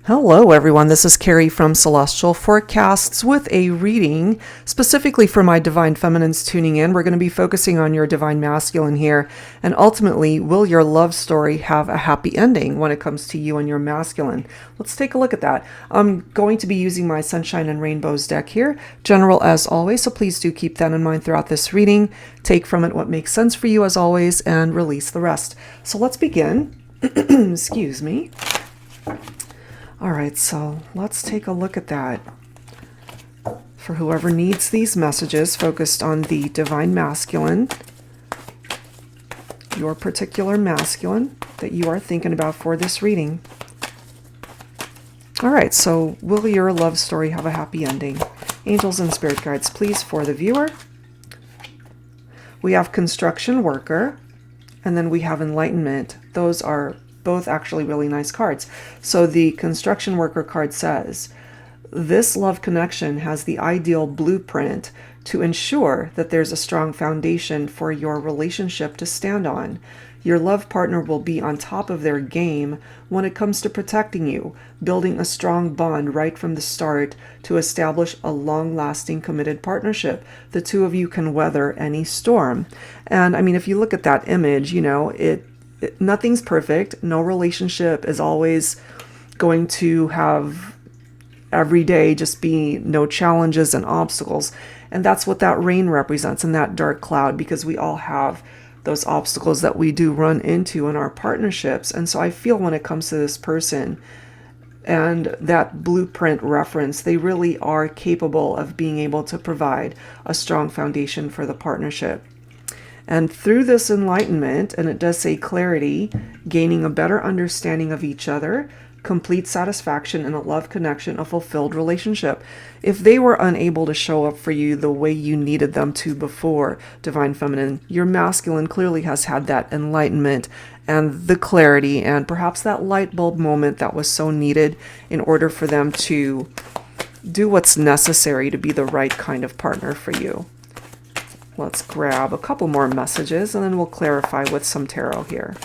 Hello, everyone. This is Carrie from Celestial Forecasts with a reading specifically for my Divine Feminines tuning in. We're going to be focusing on your Divine Masculine here. And ultimately, will your love story have a happy ending when it comes to you and your masculine? Let's take a look at that. I'm going to be using my Sunshine and Rainbows deck here, general as always. So please do keep that in mind throughout this reading. Take from it what makes sense for you as always and release the rest. So let's begin. Excuse me. All right, so let's take a look at that. For whoever needs these messages focused on the Divine Masculine, your particular masculine that you are thinking about for this reading. All right, so will your love story have a happy ending? Angels and spirit guides, please, for the viewer. We have construction worker, and then we have enlightenment. Those are both actually really nice cards. So the construction worker card says, this love connection has the ideal blueprint to ensure that there's a strong foundation for your relationship to stand on. Your love partner will be on top of their game when it comes to protecting you, building a strong bond right from the start to establish a long-lasting committed partnership. The two of you can weather any storm. And I mean, if you look at that image, nothing's perfect. No relationship is always going to have every day just be no challenges and obstacles. And that's what that rain represents and that dark cloud, because we all have those obstacles that we do run into in our partnerships. And so I feel when it comes to this person and that blueprint reference, they really are capable of being able to provide a strong foundation for the partnership. And through this enlightenment, and it does say clarity, gaining a better understanding of each other, complete satisfaction in a love connection, a fulfilled relationship. If they were unable to show up for you the way you needed them to before, Divine Feminine, your masculine clearly has had that enlightenment and the clarity and perhaps that light bulb moment that was so needed in order for them to do what's necessary to be the right kind of partner for you. Let's grab a couple more messages and then we'll clarify with some tarot here.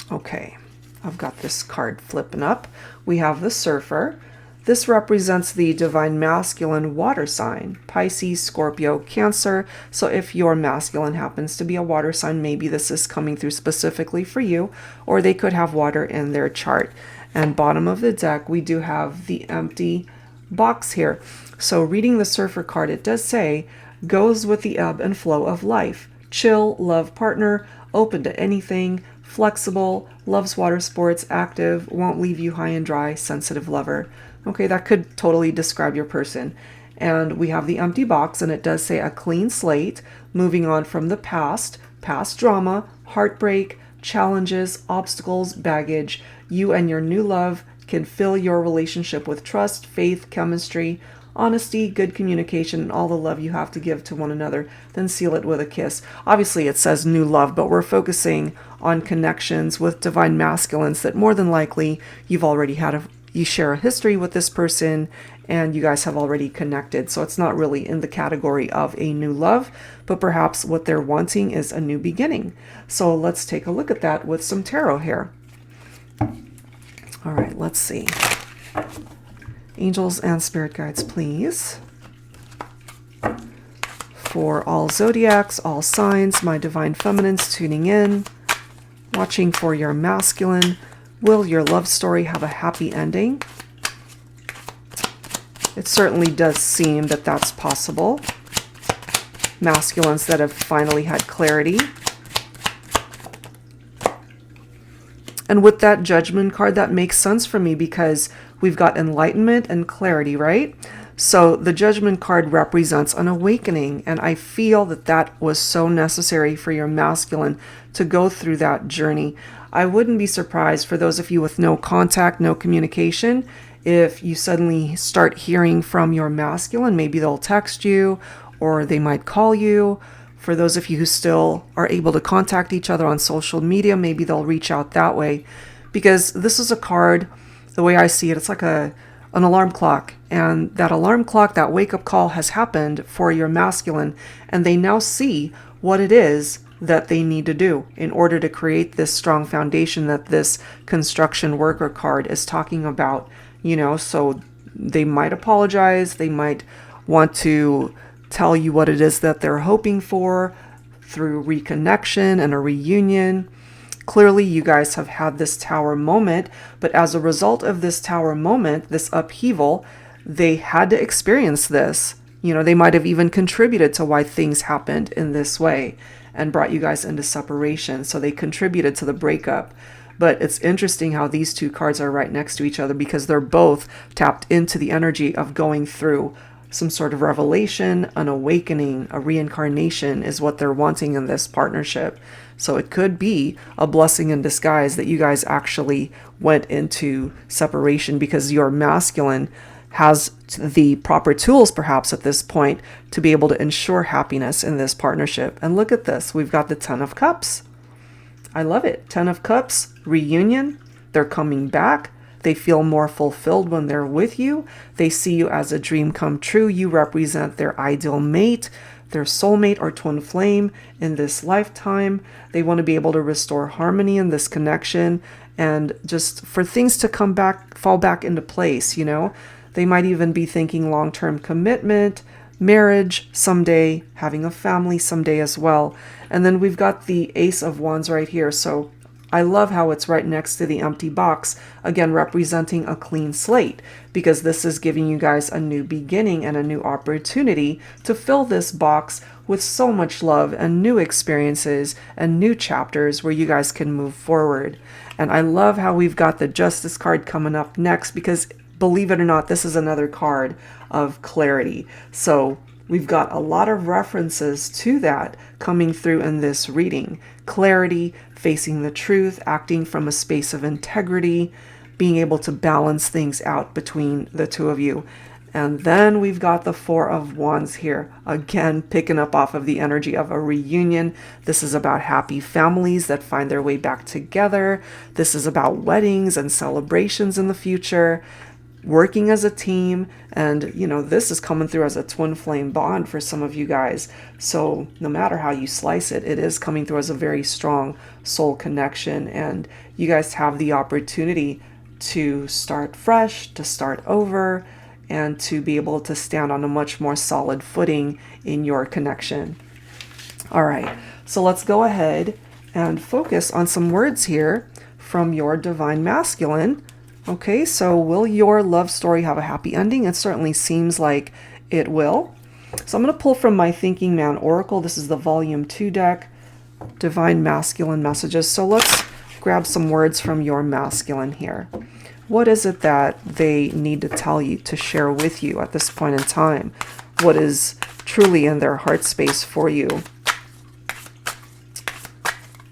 Okay, I've got this card flipping up. We have the Surfer. This represents the Divine Masculine water sign, Pisces, Scorpio, Cancer. So if your masculine happens to be a water sign, maybe this is coming through specifically for you, or they could have water in their chart. And bottom of the deck, we do have the empty box here. So reading the Surfer card, it does say, goes with the ebb and flow of life. Chill, love partner, open to anything, flexible, loves water sports, active, won't leave you high and dry, sensitive lover. Okay, that could totally describe your person. And we have the empty box, and it does say a clean slate, moving on from the past drama, heartbreak, challenges, obstacles, baggage. You and your new love can fill your relationship with trust, faith, chemistry, honesty, good communication, and all the love you have to give to one another. Then seal it with a kiss. Obviously, it says new love, but we're focusing on connections with Divine Masculines that more than likely you've already you share a history with this person and you guys have already connected. So it's not really in the category of a new love, but perhaps what they're wanting is a new beginning. So let's take a look at that with some tarot here. All right, let's see. Angels and spirit guides, please. For all zodiacs, all signs, my Divine Feminines tuning in, watching for your masculine. Will your love story have a happy ending? It certainly does seem that that's possible. Masculines that have finally had clarity. And with that Judgment card, that makes sense for me because we've got enlightenment and clarity, right? So the Judgment card represents an awakening, and I feel that that was so necessary for your masculine to go through that journey. I wouldn't be surprised for those of you with no contact, no communication, if you suddenly start hearing from your masculine. Maybe they'll text you or they might call you. For those of you who still are able to contact each other on social media, maybe they'll reach out that way. Because this is a card, the way I see it, it's like an alarm clock. And that alarm clock, that wake-up call has happened for your masculine. And they now see what it is that they need to do in order to create this strong foundation that this construction worker card is talking about. So they might apologize, they might want to tell you what it is that they're hoping for through reconnection and a reunion. Clearly, you guys have had this tower moment, but as a result of this tower moment, this upheaval, they had to experience this. They might have even contributed to why things happened in this way and brought you guys into separation. So they contributed to the breakup. But it's interesting how these two cards are right next to each other because they're both tapped into the energy of going through some sort of revelation, an awakening, a reincarnation is what they're wanting in this partnership. So it could be a blessing in disguise that you guys actually went into separation because your masculine has the proper tools perhaps at this point to be able to ensure happiness in this partnership. And look at this. We've got the 10 of Cups. I love it. 10 of Cups, reunion. They're coming back. They feel more fulfilled when they're with you. They see you as a dream come true. You represent their ideal mate, their soulmate or twin flame in this lifetime. They want to be able to restore harmony in this connection and just for things to come back, fall back into place, They might even be thinking long-term commitment, marriage someday, having a family someday as well. And then we've got the Ace of Wands right here. So I love how it's right next to the empty box, again, representing a clean slate, because this is giving you guys a new beginning and a new opportunity to fill this box with so much love and new experiences and new chapters where you guys can move forward. And I love how we've got the Justice card coming up next because believe it or not, this is another card of clarity. So we've got a lot of references to that coming through in this reading. Clarity, facing the truth, acting from a space of integrity, being able to balance things out between the two of you. And then we've got the 4 of Wands here, again, picking up off of the energy of a reunion. This is about happy families that find their way back together. This is about weddings and celebrations in the future, working as a team. And, this is coming through as a twin flame bond for some of you guys. So no matter how you slice it, it is coming through as a very strong soul connection. And you guys have the opportunity to start fresh, to start over, and to be able to stand on a much more solid footing in your connection. All right, so let's go ahead and focus on some words here from your divine masculine. Okay, so will your love story have a happy ending? It certainly seems like it will. So I'm going to pull from my Thinking Man Oracle. This is the Volume 2 deck, Divine Masculine Messages. So let's grab some words from your masculine here. What is it that they need to tell you, to share with you at this point in time? What is truly in their heart space for you?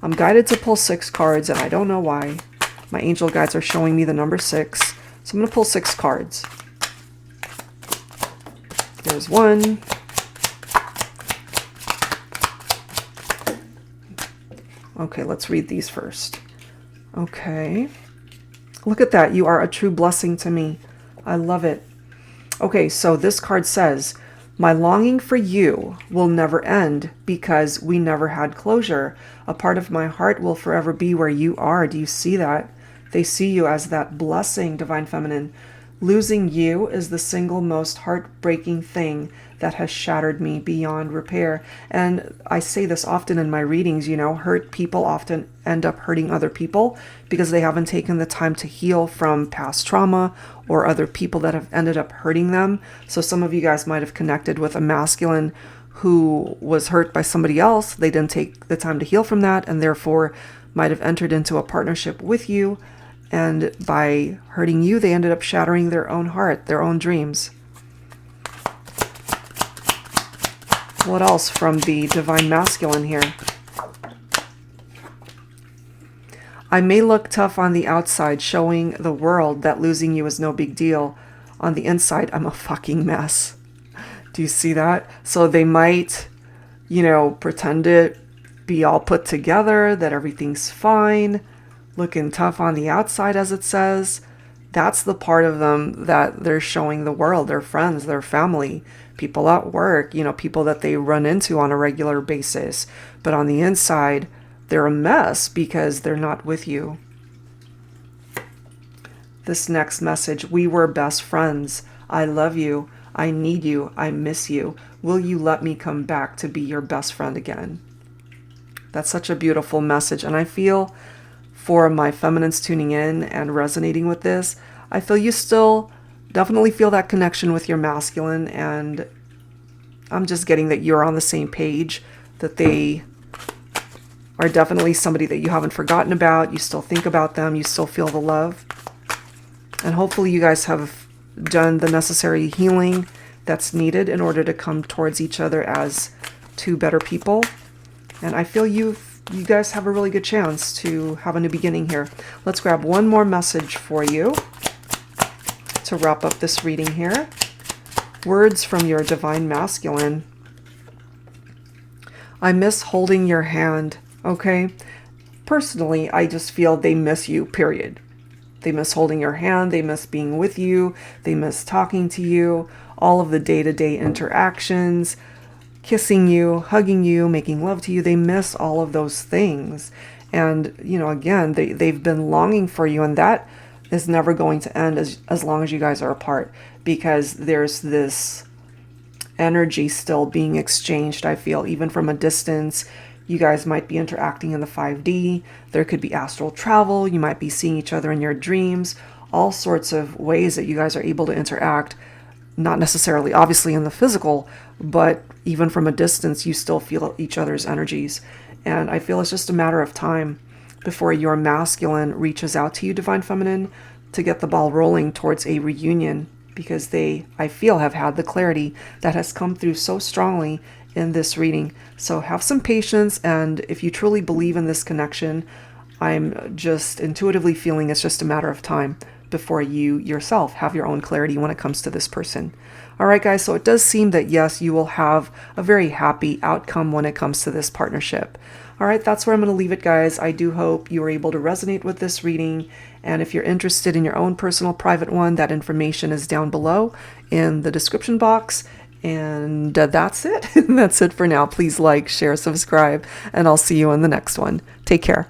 I'm guided to pull 6 cards, and I don't know why. My angel guides are showing me the number 6. So I'm going to pull 6 cards. There's 1. Okay, let's read these first. Okay. Look at that. You are a true blessing to me. I love it. Okay, so this card says, my longing for you will never end because we never had closure. A part of my heart will forever be where you are. Do you see that? They see you as that blessing, Divine Feminine. Losing you is the single most heartbreaking thing that has shattered me beyond repair. And I say this often in my readings, hurt people often end up hurting other people because they haven't taken the time to heal from past trauma or other people that have ended up hurting them. So some of you guys might have connected with a masculine who was hurt by somebody else. They didn't take the time to heal from that and therefore might have entered into a partnership with you. And by hurting you, they ended up shattering their own heart, their own dreams. What else from the Divine Masculine here? I may look tough on the outside, showing the world that losing you is no big deal. On the inside, I'm a fucking mess. Do you see that? So they might, pretend to be all put together, that everything's fine, looking tough on the outside, as it says, That's the part of them that they're showing the world, their friends, their family, people at work, people that they run into on a regular basis. But on the inside, they're a mess because they're not with you. This next message: we were best friends. I love you. I need you. I miss you. Will you let me come back to be your best friend again? That's such a beautiful message. And I feel, for my feminines tuning in and resonating with this, I feel you still definitely feel that connection with your masculine. And I'm just getting that you're on the same page, that they are definitely somebody that you haven't forgotten about. You still think about them. You still feel the love. And hopefully you guys have done the necessary healing that's needed in order to come towards each other as two better people. And I feel you guys have a really good chance to have a new beginning here. Let's grab one more message for you to wrap up this reading here. Words from your divine masculine. I miss holding your hand. Okay? Personally, I just feel they miss you, period. They miss holding your hand. They miss being with you. They miss talking to you. All of the day-to-day interactions, kissing you, hugging you, making love to you. They miss all of those things. And, again, they've been longing for you. And that is never going to end as long as you guys are apart. Because there's this energy still being exchanged, I feel, even from a distance. You guys might be interacting in the 5D. There could be astral travel. You might be seeing each other in your dreams. All sorts of ways that you guys are able to interact. Not necessarily, obviously, in the physical, but even from a distance, you still feel each other's energies. And I feel it's just a matter of time before your masculine reaches out to you, Divine Feminine, to get the ball rolling towards a reunion. Because they, I feel, have had the clarity that has come through so strongly in this reading. So have some patience, and if you truly believe in this connection, I'm just intuitively feeling it's just a matter of time before you yourself have your own clarity when it comes to this person. All right, guys, so it does seem that, yes, you will have a very happy outcome when it comes to this partnership. All right, that's where I'm going to leave it, guys. I do hope you were able to resonate with this reading. And if you're interested in your own personal private one, that information is down below in the description box. And that's it. That's it for now. Please like, share, subscribe, and I'll see you in the next one. Take care.